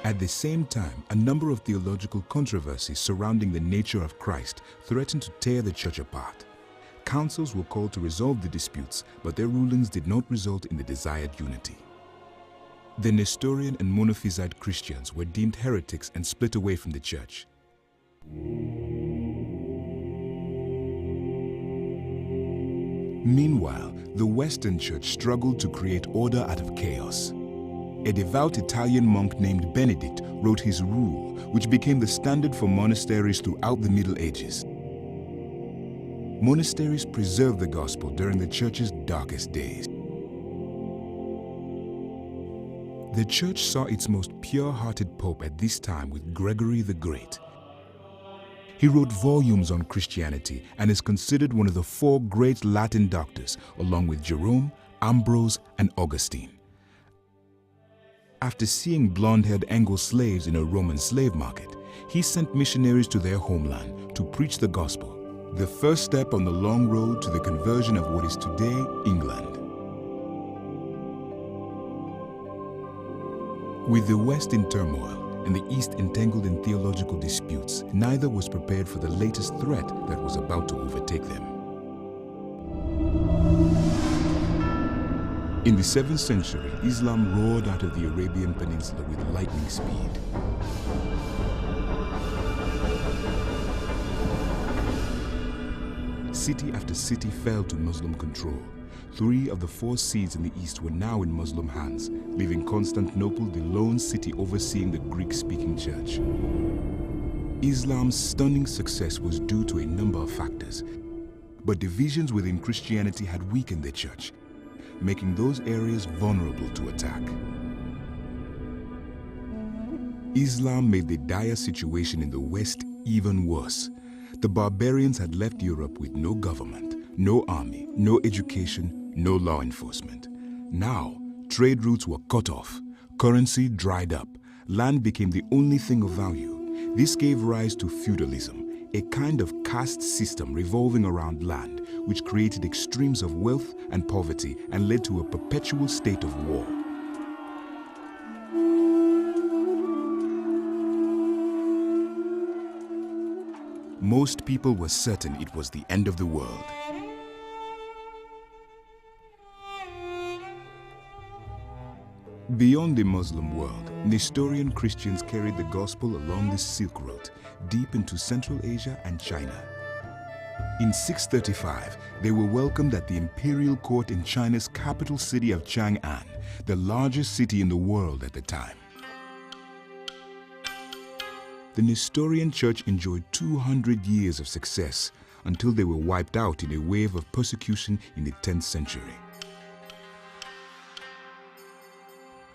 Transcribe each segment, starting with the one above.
At the same time, a number of theological controversies surrounding the nature of Christ threatened to tear the church apart. Councils were called to resolve the disputes, but their rulings did not result in the desired unity. The Nestorian and Monophysite Christians were deemed heretics and split away from the church. Meanwhile, the Western Church struggled to create order out of chaos. A devout Italian monk named Benedict wrote his Rule, which became the standard for monasteries throughout the Middle Ages. Monasteries preserved the gospel during the church's darkest days. The church saw its most pure-hearted pope at this time with Gregory the Great. He wrote volumes on Christianity and is considered one of the 4 great Latin doctors, along with Jerome, Ambrose, and Augustine. After seeing blonde-haired Anglo slaves in a Roman slave market, he sent missionaries to their homeland to preach the gospel, the first step on the long road to the conversion of what is today England. With the West in turmoil and the East entangled in theological disputes, neither was prepared for the latest threat that was about to overtake them. In the 7th century, Islam roared out of the Arabian Peninsula with lightning speed. City after city fell to Muslim control. 3 of the 4 seas in the east were now in Muslim hands, leaving Constantinople the lone city overseeing the Greek-speaking church. Islam's stunning success was due to a number of factors, but divisions within Christianity had weakened the church, making those areas vulnerable to attack. Islam made the dire situation in the West even worse. The barbarians had left Europe with no government, no army, no education, no law enforcement. Now, trade routes were cut off, currency dried up, land became the only thing of value. This gave rise to feudalism, a kind of caste system revolving around land, which created extremes of wealth and poverty and led to a perpetual state of war. Most people were certain it was the end of the world. Beyond the Muslim world, Nestorian Christians carried the gospel along the Silk Road, deep into Central Asia and China. In 635, they were welcomed at the imperial court in China's capital city of Chang'an, the largest city in the world at the time. The Nestorian Church enjoyed 200 years of success until they were wiped out in a wave of persecution in the 10th century.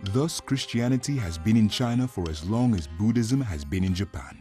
Thus, Christianity has been in China for as long as Buddhism has been in Japan.